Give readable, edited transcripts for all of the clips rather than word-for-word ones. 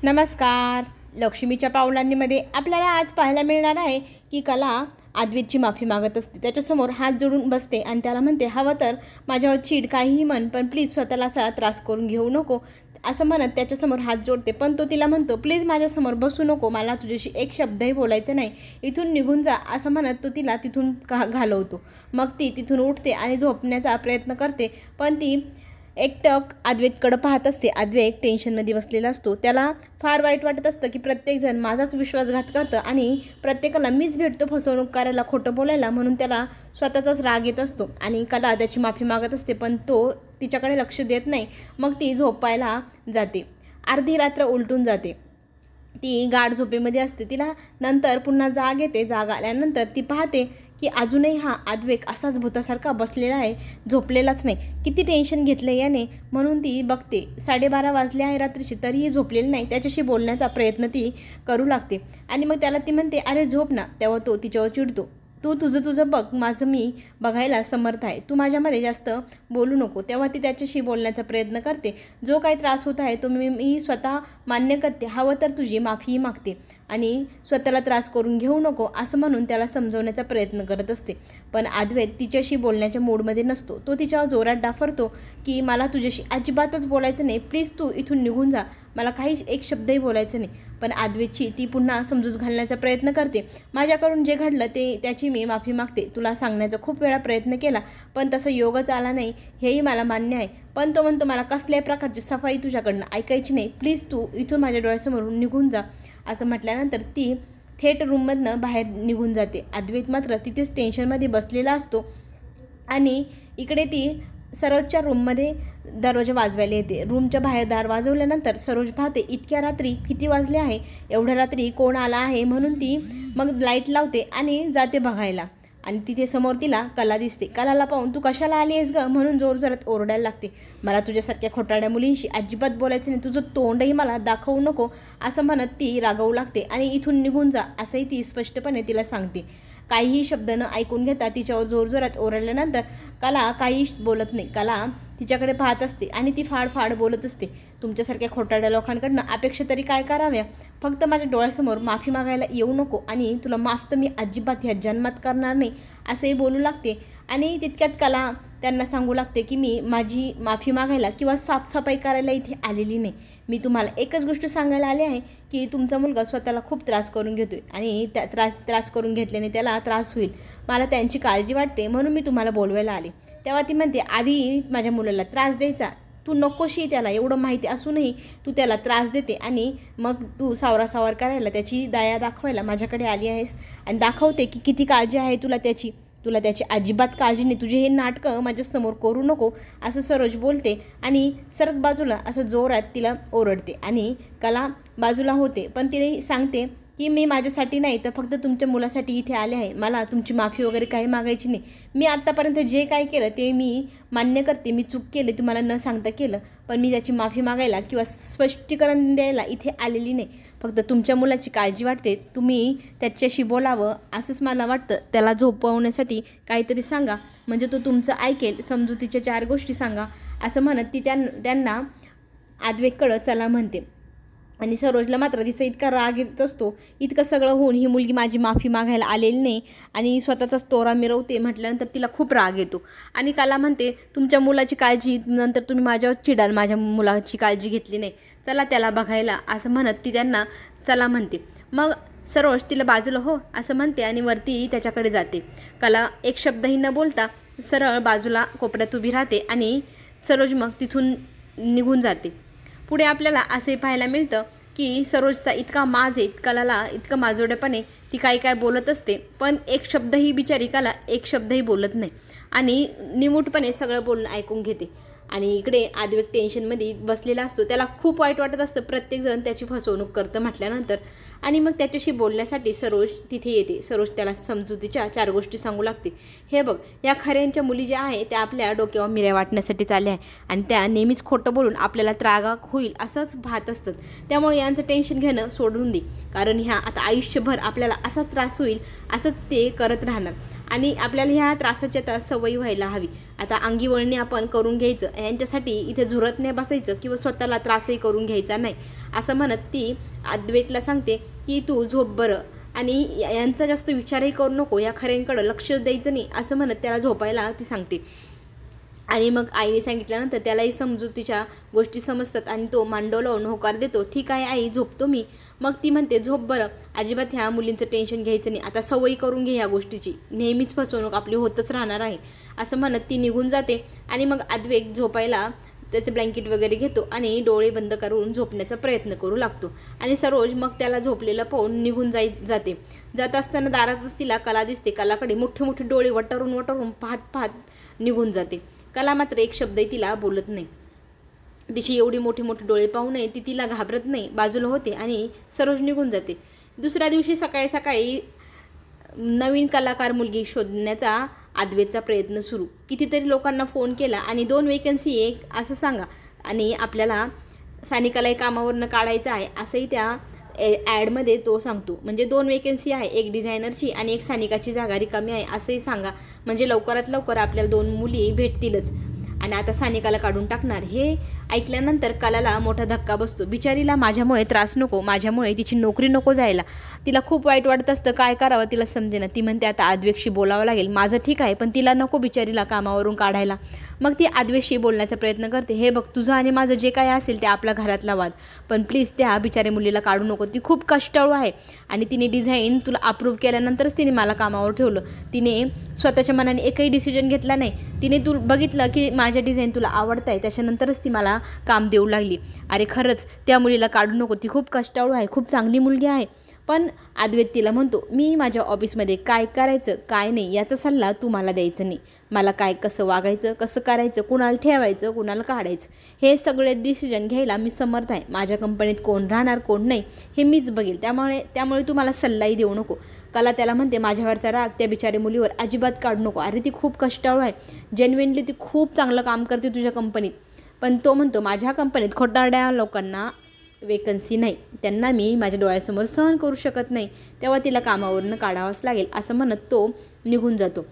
नमस्कार. लक्ष्मीच्या पावलांनीमध्ये आपल्याला आज पाहायला मिळणार आहे की कला आद्वेतची माफी मागत असते. त्याच्यासमोर हात जोडून बसते आणि त्याला म्हणते, हवं तर माझ्यावर चीड काहीही म्हण, पण प्लीज स्वतःला असा त्रास करून घेऊ नको, असं म्हणत त्याच्यासमोर हात जोडते. पण तो तिला म्हणतो, प्लीज माझ्यासमोर बसू नको, मला तुझ्याशी एक शब्दही बोलायचं नाही, इथून निघून जा, असं म्हणत तो तिला तिथून घालवतो. मग ती तिथून उठते आणि झोपण्याचा प्रयत्न करते, पण ती एकटक अद्वैतकडं पाहत असते. अद्वैत टेन्शनमध्ये बसलेला असतो. त्याला फार वाईट वाटत असतं की प्रत्येकजण माझाच विश्वासघात करतं आणि प्रत्येकाला मीच भेटतो फसवणूक करायला, खोटं बोलायला, म्हणून त्याला स्वतःचाच राग येत असतो. आणि कला त्याची माफी मागत असते, पण तो तिच्याकडे लक्ष देत नाही. मग ती झोपायला जाते. अर्धी रात्र उलटून जाते. ती गाढ झोपेमध्ये असते. तिला नंतर पुन्हा जाग येते. जाग आल्यानंतर ती पाहते की अजूनही हा अद्वैत असाच भूतासारखा बसलेला आहे, झोपलेलाच नाही. किती टेन्शन घेतलं याने, म्हणून ती बघते. 12:30 वाजले आहे रात्रीचे, तरीही झोपलेलं नाही. त्याच्याशी बोलण्याचा प्रयत्न ती करू लागते आणि मग त्याला ती म्हणते, अरे झोप ना. तेव्हा तो तिच्यावर चिडतो, तू तुझं बघ, माझं मी बघायला समर्थ आहे, तू माझ्यामध्ये जास्त बोलू नको. तेव्हा ती त्याच्याशी बोलण्याचा प्रयत्न करते. जो काही त्रास होत आहे तो मी स्वतः मान्य करते, हवं तर तुझी माफीही मागते आणि स्वतःला त्रास करून घेऊ नको, असं म्हणून त्याला समजवण्याचा प्रयत्न करत असते. पण अद्वैत तिच्याशी बोलण्याच्या मूडमध्ये नसतो. तो तिच्यावर जोरात डाफरतो की मला तुझ्याशी अजिबातच बोलायचं नाही, प्लीज तू इथून निघून जा, मला काहीच एक शब्दही बोलायचं नाही. पण अद्वैतची ती पुन्हा समजूत घालण्याचा प्रयत्न करते. माझ्याकडून जे घडलं त्याची मी माफी मागते. तुला सांगण्याचा खूप वेळा प्रयत्न केला, पण तसं योगच आला नाही, हेही मला मान्य आहे. पण तो म्हणतो, मला कसल्याही प्रकारची सफाई तुझ्याकडनं ऐकायची नाही, प्लीज तू इथून माझ्या डोळ्यासमोरून निघून जा. असं म्हटल्यानंतर ती थेट रूममधनं बाहेर निघून जाते. अद्वैत मात्र तिथेच टेन्शनमध्ये बसलेला असतो आणि इकडे ती सरोजच्या रूममध्ये दरवाजा वाजवायला येते. रूमच्या बाहेर दार वाजवल्यानंतर सरोज पाहते, इतक्या रात्री किती वाजले आहे, एवढ्या रात्री कोण आला आहे, म्हणून ती मग लाईट लावते आणि जाते बघायला. आणि तिथे समोर तिला कला दिसते. कलाला पाहून, तू कशाला आली आहेस ग, म्हणून जोरजोरात ओरडायला लागते. मला तुझ्यासारख्या खोटाड्या मुलींशी अजिबात बोलायचं नाही, तुझं तोंडही मला दाखवू नको, असं म्हणत ती रागवू लागते आणि इथून निघून जा, असंही ती स्पष्टपणे तिला सांगते. काहीही शब्द न ऐकून घेता तिच्यावर जोरजोरात ओरडल्यानंतर कला काहीच बोलत नाही. कला तिच्याकडे पाहत असते आणि ती फाड बोलत असते, तुमच्यासारख्या खोटाड्या लोकांकडनं अपेक्षा तरी काय कराव्या, फक्त माझ्या डोळ्यासमोर माफी मागायला येऊ नको आणि तुला माफ तर मी अजिबात ह्या जन्मात करणार नाही, असंही बोलू लागते. आणि तितक्यात कला त्यांना सांगू लागते की मी माझी माफी मागायला किंवा साफसफाई करायला इथे आलेली नाही. मी तुम्हाला एकच गोष्ट सांगायला आले आहे की तुमचा मुलगा स्वतःला खूप त्रास करून घेतोय आणि त्या त्रास करून घेतल्याने त्याला त्रास होईल, मला त्यांची काळजी वाटते, म्हणून मी तुम्हाला बोलवायला आले. तेव्हा ती म्हणते, आधी माझ्या मुलाला त्रास द्यायचा, तू नकोशी त्याला, एवढं माहिती असूनही तू त्याला त्रास देते आणि मग तू सावरासावर करायला, त्याची दया दाखवायला माझ्याकडे आली आहेस आणि दाखवते की किती काळजी आहे तुला त्याची अजिबात काळजी नाही, तुझे हे नाटकं माझ्यासमोर करू नको, असं सरोज बोलते आणि सरक बाजूला असं जोरात तिला ओरडते. आणि कला बाजूला होते, पण तिने सांगते की मी माझ्यासाठी नाही तर फक्त तुमच्या मुलासाठी इथे आले आहे, मला तुमची माफी वगैरे काही मागायची नाही. मी आत्तापर्यंत जे काय केलं ते मी मान्य करते, मी चूक केली, तुम्हाला न सांगता केलं, पण मी त्याची माफी मागायला किंवा स्पष्टीकरण द्यायला इथे आलेली नाही. फक्त तुमच्या मुलाची काळजी वाटते, तुम्ही त्याच्याशी बोलावं असंच मला वाटतं, त्याला झोपवण्यासाठी काहीतरी सांगा, म्हणजे तो तुमचं ऐकेल, समजुतीच्या 4 गोष्टी सांगा, असं म्हणत ती त्यांना अद्वैतकडं चला म्हणते. आणि सरोजला मात्र तिचा इतका राग येत असतो, इतकं सगळं होऊन ही मुलगी माझी माफी मागायला आलेली नाही आणि स्वतःचाच तोरा मिरवते म्हटल्यानंतर तिला खूप राग येतो. आणि कला म्हणते, तुमच्या मुलाची काळजी नंतर तुम्ही माझ्यावर चिडाल, माझ्या मुलाची काळजी घेतली नाही, चला त्याला बघायला, असं म्हणत ती त्यांना चला म्हणते. मग सरोज तिला बाजूला हो असं म्हणते आणि वरती त्याच्याकडे जाते. कला एक शब्दही न बोलता सरळ बाजूला कोपऱ्यात उभी राहते आणि सरोज मग तिथून निघून जाते. पुढे आपल्याला असे पाहायला मिळतं की सरोजचा इतका माज आहे, कलाला इतकं माजोड्यापणे ती काय बोलत असते, पण एक शब्दही बिचारी कला एक शब्दही बोलत नाही आणि निमूटपणे सगळं बोलणं ऐकून घेते. आणि इकडे अद्वैत टेन्शनमध्ये बसलेला असतो. त्याला खूप वाईट वाटत असतं, प्रत्येकजण त्याची फसवणूक करतं म्हटल्यानंतर. आणि मग त्याच्याशी बोलण्यासाठी सरोज तिथे येते. सरोज त्याला समजुतीच्या 4 गोष्टी सांगू लागते. हे बघ, या खऱ्यांच्या मुली ज्या आहे त्या आपल्या डोक्यावर मिऱ्या वाटण्यासाठी चालल्या आहे आणि त्या नेहमीच खोटं बोलून आपल्याला त्राग होईल असंच पाहत असतात. त्यामुळे यांचं टेन्शन घेणं सोडून दे, कारण ह्या आता आयुष्यभर आपल्याला असाच त्रास होईल, असंच ते करत राहणार. आणि आपल्याला ह्या त्रासाच्या आता सवयी व्हायला हवी. आता अंगी वळणी आपण करून घ्यायचं, यांच्यासाठी इथे झुरत नाही बसायचं किंवा स्वतःला त्रासही करून घ्यायचा नाही असं म्हणत ती अद्वैतला सांगते की तू झोप बरं, आणि यांचा जास्त विचारही करू नको, या खऱ्यांकडं लक्ष द्यायचं नाही असं म्हणत त्याला झोपायला ती सांगते. आणि मग आईने सांगितल्यानंतर त्यालाही समजुतीच्या गोष्टी समजतात आणि तो मांडव लावून होकार देतो. ठीक आहे आई, झोपतो मी. मग ती म्हणते झोप बरं, अजिबात ह्या मुलींचं टेन्शन घ्यायचं नाही, आता सवयी करून घे ह्या गोष्टीची, नेहमीच फसवणूक आपली होतच राहणार आहे असं म्हणत ती निघून जाते. आणि मग अद्वैत झोपायला त्याचे ब्लँकेट वगैरे घेतो आणि डोळे बंद करून झोपण्याचा प्रयत्न करू लागतो. आणि सरोज मग त्याला झोपलेलं पाहून निघून जाते. जात असताना दारातच तिला कला दिसते. कलाकडे मोठे मोठे डोळे वटारून वटारून पाहत पाहत निघून जाते. कला मात्र एक शब्दही तिला बोलत नाही. तिची एवढी मोठे मोठे डोळे पाहूनही ती तिला घाबरत नाही, बाजूला होते आणि सरोज निघून जाते. दुसऱ्या दिवशी सकाळी सकाळी नवीन कलाकार मुलगी शोधण्याचा अद्वैतचा प्रयत्न सुरू. कितीतरी लोकांना फोन केला आणि 2 वेकन्सी एक असं सांगा, आणि आपल्याला सानिकालाही कामावरनं काढायचं आहे असंही त्या ॲडमध्ये तो सांगतो. म्हणजे 2 वेकन्सी आहे, एक डिझायनरची आणि एक सानिकाची जागा रिकामी आहे असंही सांगा, म्हणजे लवकरात लवकर आपल्याला 2 मुली भेटतीलच. आणि आता सानिकाला काढून टाकणार हे ऐकल्यानंतर कलाला मोठा धक्का बसतो. बिचारीला माझ्यामुळे त्रास नको, माझ्यामुळे तिची नोकरी नको जायला. तिला खूप वाईट वाटत असतं, काय करावं तिला समजेना. ती म्हणते आता अद्वैतशी बोलावं लागेल, माझं ठीक आहे पण तिला नको बिचारीला कामावरून काढायला. मग ती अद्वैतशी बोलण्याचा प्रयत्न करते. हे बघ, तुझं आणि माझं जे काय असेल ते आपला घरातला वाद, पण प्लीज त्या बिचारी मुलीला काढू नको, ती खूप कष्टाळू आहे आणि तिने डिझाईन तुला अप्रूव्ह केल्यानंतरच तिने मला कामावर ठेवलं. तिने स्वतःच्या मनाने एकही डिसिजन घेतला नाही. तिने तू बघितलं की माझ्या डिझाईन तुला आवडत आहे, त्याच्यानंतरच ती मला काम देऊ लागली. अरे खरंच त्या मुलीला काढू नको, ती खूप कष्टाळू आहे, खूप चांगली मुलगी आहे. पण अद्वैत तिला म्हणतो, मी माझ्या ऑफिसमध्ये काय करायचं काय नाही याचा सल्ला तू मला द्यायचं नाही. मला काय कसं वागायचं, कसं करायचं, कुणाला ठेवायचं, कुणाला काढायचं हे सगळे डिसिजन घ्यायला मी समर्थ आहे. माझ्या कंपनीत कोण राहणार कोण नाही हे मीच बघेल, त्यामुळे तू मला सल्लाही देऊ नको. कला त्याला म्हणते, माझ्यावरचा राग त्या बिचारी मुलीवर अजिबात काढू नको. अरे ती खूप कष्टाळू आहे, जेन्युइनली ती खूप चांगलं काम करते तुझ्या कंपनीत. पण तो म्हणतो, माझ्या कंपनीत खोटारड्या लोकांना वेकन्सी नाही, त्यांना मी माझ्या डोळ्यासमोर सहन करू शकत नाही, तेव्हा तिला कामावरून काढावंच लागेल असं म्हणत तो निघून जातो.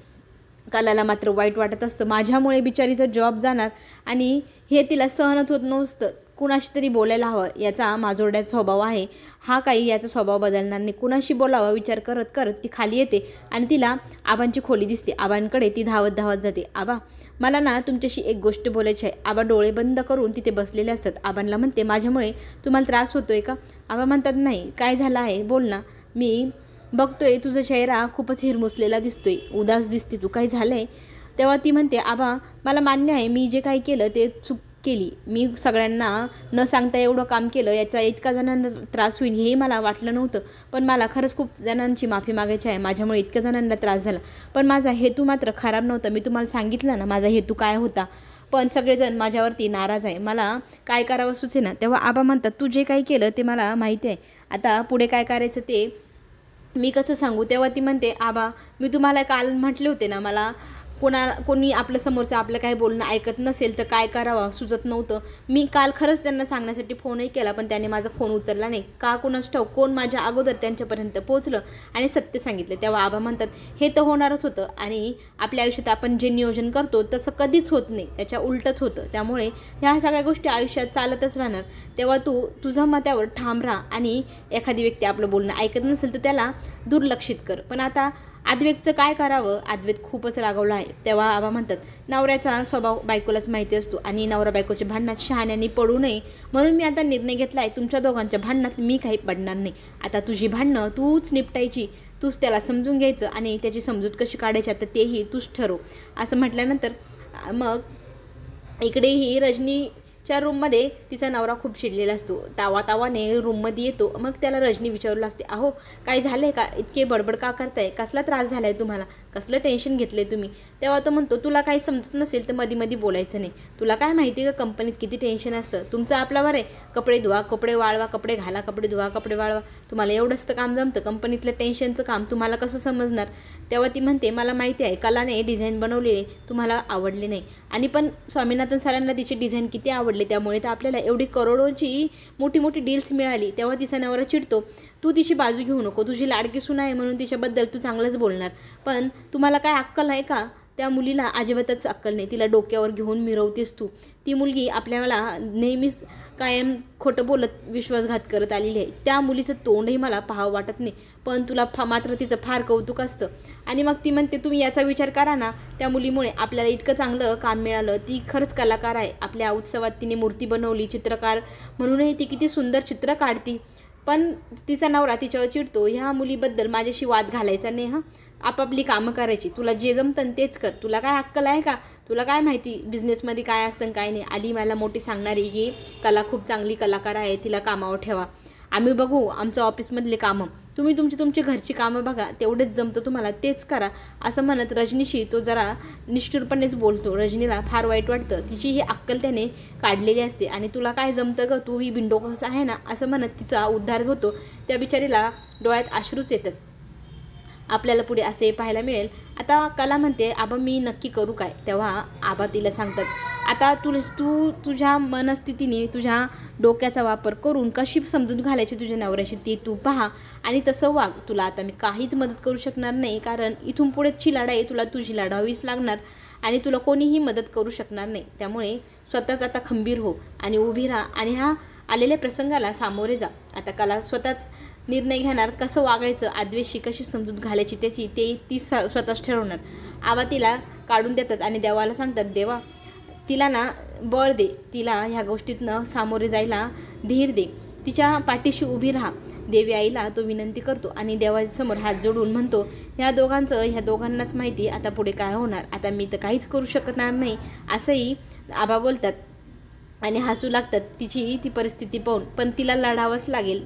कलाला मात्र वाईट वाटत असतं, माझ्यामुळे बिचारीचा जॉब जाणार आणि हे तिला सहनच होत नसतं. कुणाशी तरी बोलायला हवं, याचा माजोरड्याचा स्वभाव आहे, हा काही याचा स्वभाव बदलणार नाही. कुणाशी बोलावं विचार करत करत ती खाली येते आणि तिला आबांची खोली दिसते. आबांकडे ती धावत धावत जाते. आबा, मला ना तुमच्याशी एक गोष्ट बोलायची आहे. आबा डोळे बंद करून तिथे बसलेले असतात. आबांना म्हणते, माझ्यामुळे तुम्हाला त्रास होतोय का? आबा म्हणतात, नाही. काय झालं आहे बोल ना, मी बघतोय तुझा चेहरा खूपच हिरमुसलेला दिसतोय, उदास दिसते तू, काही झालं आहे? तेव्हा ती म्हणते, आबा मला मान्य आहे मी जे काही केलं ते चूक केली, मी सगळ्यांना न सांगता एवढं काम केलं, याचा इतका जणांना त्रास होईल हेही मला वाटलं नव्हतं, पण मला खरंच खूप जणांची माफी मागायची आहे, माझ्यामुळे इतक्या जणांना त्रास झाला, पण माझा हेतू मात्र खराब नव्हता. मी तुम्हाला सांगितलं ना माझा हेतू काय होता, पण सगळेजण माझ्यावरती नाराज आहे, मला काय करावं सुचेना. तेव्हा आबा म्हणतात, तू जे काही केलं ते मला माहिती आहे, आता पुढे काय करायचं ते मी कसं सांगू. तेव्हा ती म्हणते, आबा मी तुम्हाला काल म्हटले होते ना, मला कोणी आपलं समोरचं आपलं काही बोलणं ऐकत नसेल तर काय करावं सुचत नव्हतं. मी काल खरंच त्यांना सांगण्यासाठी फोनही केला, पण त्याने माझा फोन उचलला नाही. का कुणास ठाऊक कोण माझ्या अगोदर त्यांच्यापर्यंत पोहोचलं आणि सत्य सांगितलं. तेव्हा आबा म्हणतात, हे तर होणारच होतं आणि आपल्या आयुष्यात आपण जे नियोजन करतो तसं कधीच होत नाही, त्याच्या उलटच होतं, त्यामुळे ह्या सगळ्या गोष्टी आयुष्यात चालतच राहणार. तेव्हा तू तुझ्या मतावर ठाम राहा आणि एखादी व्यक्ती आपलं बोलणं ऐकत नसेल तर त्याला दुर्लक्षित कर. पण आता अद्वैतचं काय करावं, अद्वैत खूपच रागवला आहे. तेव्हा आबा म्हणतात, नवऱ्याचा स्वभाव बायकोलाच माहिती असतो आणि नवरा बायकोच्या भांडणात शहाण्याने पडू नये, म्हणून मी आता निर्णय घेतला आहे, तुमच्या दोघांच्या भांडणात मी काही पडणार नाही. आता तुझी भांडणं तूच निपटायची, तूच त्याला समजून घ्यायचं आणि त्याची समजूत कशी काढायची आता तेही तूच ठरव असं म्हटल्यानंतर मग इकडेही रजनीच्या रूममध्ये तिचा नवरा खूप चिडलेला असतो. तावाने रूममध्ये येतो. मग त्याला रजनी विचारू लागते, अहो काय झालं आहे का, इतके बडबड का करताय, कसला त्रास झाला आहे तुम्हाला, कसलं टेन्शन घेतलं आहे तुम्ही. तेव्हा तो म्हणतो, तुला काही समजत नसेल तर मध्ये बोलायचं नाही, तुला काय माहिती का कंपनीत किती टेन्शन असतं, तुमचं आपल्यावर आहे, कपडे धुवा कपडे वाळवा कपडे घाला कपडे धुवा कपडे वाळवा, तुम्हाला एवढंच तर काम जमतं, कंपनीतलं टेन्शनचं काम तुम्हाला कसं समजणार. तेव्हा ती म्हणते, मला माहिती आहे कलाने डिझाईन बनवलेले तुम्हाला आवडले नाही, आणि पण स्वामीनाथन सरांना तिची डिझाईन किती आवडली पडले, त्यामुळे तर आपल्याला एवढी करोडोची मोठी मोठी डील्स मिळाली. तेव्हा तिचा नवरा चिडतो. तू तिची बाजू घेऊ नको, तुझी लाडकी सून आहे म्हणून तिच्याबद्दल तू चांगलंच बोलणार, पण तुम्हाला काय अक्कल आहे का? त्या मुलीला अजिबातच अक्कल नाही, तिला डोक्यावर घेऊन मिरवतेस तू. ती मुलगी आपल्याला नेहमीच कायम खोटं बोलत विश्वासघात करत आलेली आहे. त्या मुलीचं तोंडही मला पाहावं वाटत नाही, पण तुला मात्र तिचं फार कौतुक असतं. आणि मग ती म्हणते, तुम्ही याचा विचार करा ना, त्या मुलीमुळे आपल्याला इतकं चांगलं काम मिळालं. ती खरंच कलाकार आहे. आपल्या उत्सवात तिने मूर्ती बनवली, चित्रकार म्हणूनही ती किती सुंदर चित्र काढती. पण तिचा नवरा तिच्यावर चिडतो. ह्या मुलीबद्दल माझ्याशी वाद घालायचा नाही हां, आपापली कामं करायची, तुला जे जमतं तेच कर. तुला काय अक्कल आहे का? तुला काय माहिती बिझनेसमध्ये काय असतं काय नाही. आली मला मोठी सांगणारी की कला खूप चांगली कलाकार आहे, तिला कामावर ठेवा. आम्ही बघू आमचं ऑफिसमधले कामं, तुम्ही तुमची घरची कामं बघा, तेवढेच जमतं तुम्हाला तेच करा. असं म्हणत रजनीशी तो जरा निष्ठुरपणेच बोलतो. रजनीला फार वाईट वाटतं. तिची ही अक्कल त्याने काढलेली असते आणि तुला काय जमतं ग, तू ही बिंडोकस आहे ना, असं म्हणत तिचा उद्धार होतो. त्या बिचारीला डोळ्यात अश्रूच येतात. आपल्याला पुढे असे पाहायला मिळेल. आता कला म्हणते, आबा मी नक्की करू काय? तेव्हा आबा तिला सांगतात, आता तू तुझ्या मनस्थितीने तुझ्या डोक्याचा वापर करून कशी समजून घालायची तुझ्या नवऱ्याशी ते तू पहा आणि तसं वाग. तुला आता मी काहीच मदत करू शकणार नाही, कारण इथून पुढेची लढाई तुला तुझी लढावीच लागणार आणि तुला कोणीही मदत करू शकणार नाही. त्यामुळे स्वतःच आता खंबीर हो आणि उभी राहा आणि ह्या आलेल्या प्रसंगाला सामोरे जा. आता कला स्वतःच निर्णय घेणार, कसं वागायचं, आद्वेशी कशी समजूत घालायची त्याची ती स्वतःच ठरवणार. आबा तिला काढून देतात आणि देवाला सांगतात, देवा तिला ना बळ दे, तिला ह्या गोष्टीतनं सामोरे जायला धीर दे, तिच्या पाठीशी उभी राहा. देवी आईला तो विनंती करतो आणि देवासमोर हात जोडून म्हणतो, ह्या दोघांनाच माहिती आता पुढे काय होणार. आता मी तर काहीच करू शकणार नाही असंही आबा बोलतात आणि हसू लागतात तिची ती परिस्थिती पाहून. पण तिला लढावंच लागेल.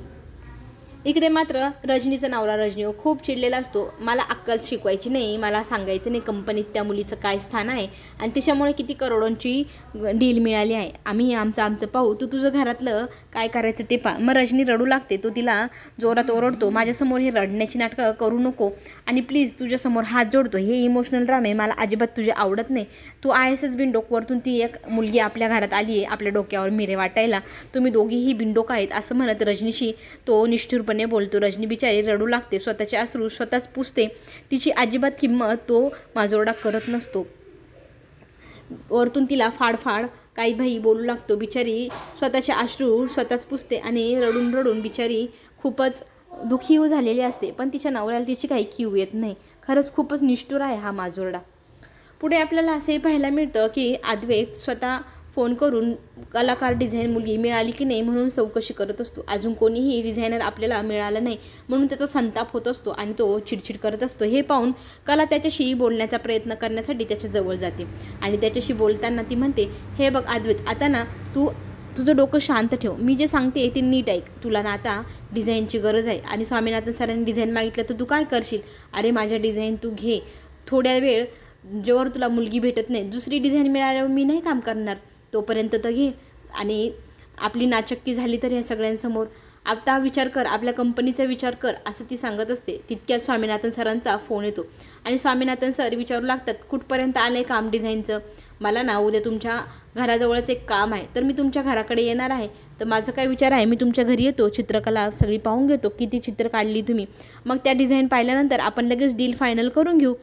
इकडे मात्र रजनीचा नवरा रजनीवर खूप चिडलेला असतो. मला अक्कल शिकवायची नाही, मला सांगायचं नाही कंपनीत त्या मुलीचं काय स्थान आहे आणि त्याच्यामुळे किती करोडोंची डील मिळाली आहे. आम्ही आमचं पाहू, तू तुझं घरातलं काय करायचं ते पहा. मग रजनी रडू लागते. तो तिला जोरात ओरडतो, माझ्यासमोर हे रडण्याची नाटकं करू नको आणि प्लीज तुझ्यासमोर हात जोडतो. हे इमोशनल ड्रामे मला अजिबात तुझे आवडत नाही. तू आहेसच बिनडोक, वरतून ती एक मुलगी आपल्या घरात आली आहे आपल्या डोक्यावर मिरे वाटायला. तुम्ही दोघीही बिनडोक आहेत असं म्हणत रजनीशी तो निष्ठुर बोलतो. रजनी बिचारी रडू लागते, स्वतःचे अश्रू स्वतःच पुसते. तिची अजिबात किंमत तो माजोरडा करत नसतो. वरतून तिला फाडफाड काही भाई बोलू लागतो. बिचारी स्वतःचे अश्रू स्वतःच पुसते आणि रडून रडून बिचारी खूपच दुःखी झालेली असते. पण तिच्या नवऱ्याला तिची काही कीव येत नाही. खरंच खूपच निष्ठुर आहे हा माजोरडा. पुढे आपल्याला असंही पाहायला मिळतं की अद्वैत स्वतः फोन करून कलाकार डिझाईन मुलगी मिळाली की नाही म्हणून चौकशी करत असतो. अजून कोणीही डिझायनर आपल्याला मिळाला नाही म्हणून त्याचा संताप होत असतो आणि तो चिडचिड करत असतो. हे पाहून कला त्याच्याशी बोलण्याचा प्रयत्न करण्यासाठी त्याच्या जवळ जाते आणि त्याच्याशी बोलताना ती म्हणते, हे बघ अद्वैत, आता ना तुझं डोकं शांत ठेव. मी जे सांगते ते नीट ऐक. तुला ना आता डिझाईनची गरज आहे आणि स्वामीनाथन सरांनी डिझाईन मागितलं तर तू काय करशील? अरे माझ्या डिझाईन तू घे. थोड्या वेळ जोवर तुला मुलगी भेटत नाही, दुसरी डिझाईन मिळाल्यावर मी नाही काम करणार, तोपर्यंत तर घे. आणि आपली नाचक्की झाली तर ह्या सगळ्यांसमोर आता विचार कर, आपल्या कंपनीचा विचार कर, असं ती सांगत असते. तितक्यात स्वामीनाथन सरांचा फोन येतो आणि स्वामीनाथन सर विचारू लागतात, कुठपर्यंत आलं आहे काम डिझाईनचं? मला ना उद्या तुमच्या घराजवळच एक काम आहे, तर मी तुमच्या घराकडे येणार आहे. तर माझं काय विचार आहे, मी तुमच्या घरी येतो, चित्रकला सगळी पाहून घेतो, किती चित्र काढली तुम्ही, मग त्या डिझाईन पाहिल्यानंतर आपण लगेच डील फायनल करून घेऊ.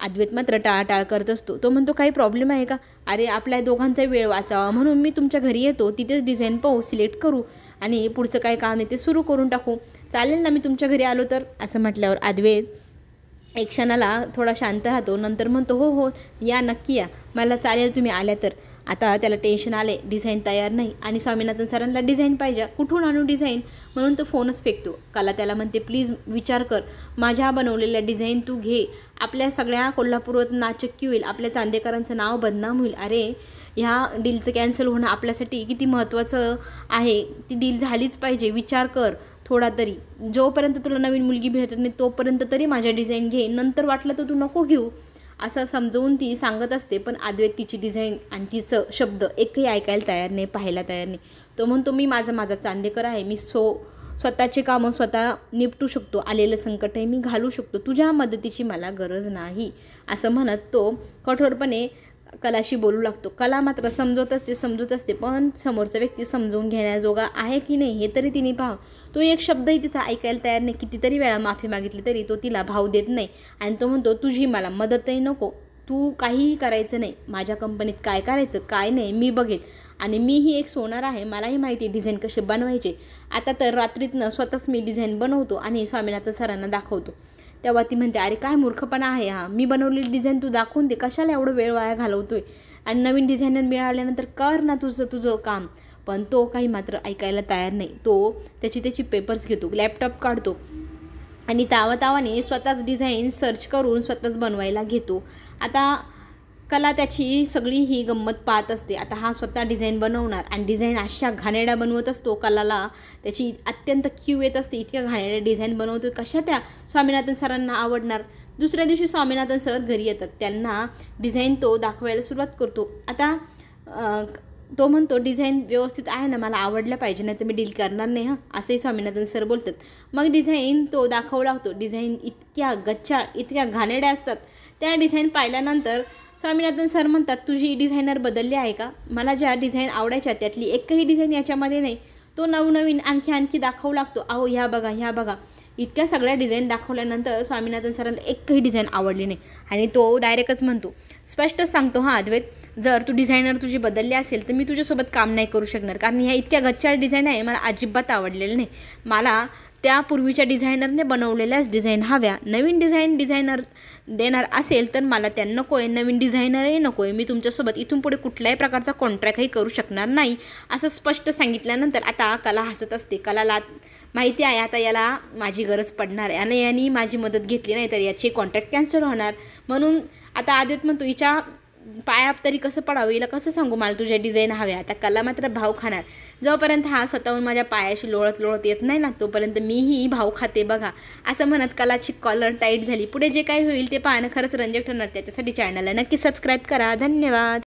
अद्वैत मात्र टाळाटाळ करत असतो. तो म्हणतो, काही प्रॉब्लेम आहे का? अरे आपल्या दोघांचा वेळ वाचावा म्हणून मी तुमच्या घरी येतो, तिथेच डिझाईन पाहू, सिलेक्ट करू आणि पुढचं काय काम आहे ते सुरू करून टाकू. चालेल ना मी तुमच्या घरी आलो तर? असं म्हटल्यावर अद्वैत एक क्षणाला थोडा शांत राहतो. नंतर म्हणतो, हो हो या, नक्की या, मला चालेल तुम्ही आल्या तर. आता त्याला टेन्शन आले, डिझाईन तयार नाही आणि स्वामीनाथन सरांना डिझाईन पाहिजे, कुठून आणू डिझाईन म्हणून तो फोनच फेकतो. कला त्याला म्हणते, प्लीज विचार कर, माझ्या बनवलेल्या डिझाईन तू घे, आपल्या सगळ्या कोल्हापूरात नाचक्की होईल, आपल्या चांदेकरांचं नाव बदनाम होईल. अरे ह्या डीलचं कॅन्सल होणं आपल्यासाठी किती महत्त्वाचं आहे, ती डील झालीच पाहिजे, विचार कर थोडा तरी. जोपर्यंत तुला नवीन मुलगी भेटत नाही तोपर्यंत तरी माझ्या डिझाईन घे, नंतर वाटलं तर तू नको घेऊ, असं समजवून ती सांगत असते. पण अद्वैत तिची डिझाईन आणि तिचं शब्द एकही ऐकायला तयार नाही, पाहायला तयार नाही. तो म्हणतो, मी माझा चांदेकर आहे, मी स्वतःचे कामं स्वतः निपटू शकतो, आलेलं संकटही मी घालू शकतो, तुझ्या मदतीची मला गरज नाही, असं म्हणत तो कठोरपणे कलाशी बोलू लागतो. कला मात्र समजत असते पण समोरचा व्यक्ती समजून घेण्याजोगा आहे की नाही हे तरी तिने पाहावं. तो एक शब्दही तिचा ऐकायला तयार नाही. कितीतरी वेळा माफी मागितली तरी तो तिला भाव देत नाही आणि तो म्हणतो तुझी मला मदतही नको, तू काहीही करायचं नाही, माझ्या कंपनीत काय करायचं काय नाही मी बघेल आणि मीही एक सोनार आहे, मलाही माहिती डिझाईन कसे बनवायचे. आता तर रात्रीतनं स्वतःच मी डिझाईन बनवतो आणि स्वामीनाथन सरांना दाखवतो. तेव्हा ती म्हणते अरे काय मूर्खपणा आहे हा, मी बनवलेली डिझाईन तू दाखवून दे, कशाला एवढं वेळ वाया घालवतोय आणि नवीन डिझायनर मिळाल्यानंतर कर ना तुझं काम. पण तो काही मात्र ऐकायला तयार नाही. तो त्याची पेपर्स घेतो, लॅपटॉप काढतो आणि तावाने स्वतःच डिझाईन सर्च करून स्वतःच बनवायला घेतो. आता कला त्याची सगळी ही गंमत पाहत असते. आता हा स्वतः डिझाईन बनवणार आणि डिझाईन अशा घाणेरड्या बनवत असतो. कलाला त्याची अत्यंत कीव येत असते, इतक्या घाणेरड्या डिझाईन बनवतो कशा त्या स्वामीनाथन सरांना आवडणार. दुसऱ्या दिवशी स्वामीनाथन सर घरी येतात. त्यांना डिझाईन तो दाखवायला सुरुवात करतो. आता तो म्हणतो डिझाईन व्यवस्थित आहे ना, मला आवडलं पाहिजे, नाही तर मी डील करणार नाही हां, असंही स्वामीनाथन सर बोलतात. मग डिझाईन तो दाखवू लागतो. डिझाईन इतक्या गच्चाळ इतक्या घाणेरड्या असतात. त्या डिझाईन पाहिल्यानंतर स्वामीनाथन सर म्हणतात तुझी डिझायनर बदलली आहे का, मला ज्या डिझाईन आवडायच्या त्यातली एकही डिझाईन याच्यामध्ये नाही. तो नवनवीन आणखी दाखवू लागतो. अहो ह्या बघा. इतक्या सगळ्या डिझाईन दाखवल्यानंतर स्वामीनाथन सरांना एकही डिझाईन आवडली नाही आणि तो डायरेक्टच म्हणतो, स्पष्टच सांगतो हां अद्वैत, जर तू डिझायनर तुझी बदलली असेल तर मी तुझ्यासोबत काम नाही करू शकणार, कारण ह्या इतक्या गच्चाळ डिझाईन आहे मला अजिबात आवडलेलं नाही. मला त्या पूर्वीच्या डिझायनरने बनवलेल्याच डिझाईन हव्या. नवीन डिझायनर देणार असेल तर मला त्या नको आहे, नवीन डिझायनरही नको आहे. मी तुमच्यासोबत इथून पुढे कुठल्याही प्रकारचा कॉन्ट्रॅक्टही करू शकणार नाही असं स्पष्ट सांगितल्यानंतर आता कला हसत असते. कलाला माहिती आहे आता याला माझी गरज पडणार आहे आणि यांनी माझी मदत घेतली नाही तर याचे कॉन्ट्रॅक्ट कॅन्सल होणार. म्हणून आता आदित्य म्हणतो हिच्या पाया तरी कसं पडावं, हिला कसं सांगू मला तुझ्या डिझाईन हव्या. आता कला मात्र भाव खाणार. जोपर्यंत हा स्वतःहून माझ्या पायाशी लोळत येत नाही ना तोपर्यंत मीही भाव खाते बघा, असं म्हणत कलाची कॉलर टाईट झाली. पुढे जे काही होईल ते पाहणं खरंच रंजक ठरणार. त्याच्यासाठी चॅनलला नक्की सबस्क्राईब करा. धन्यवाद.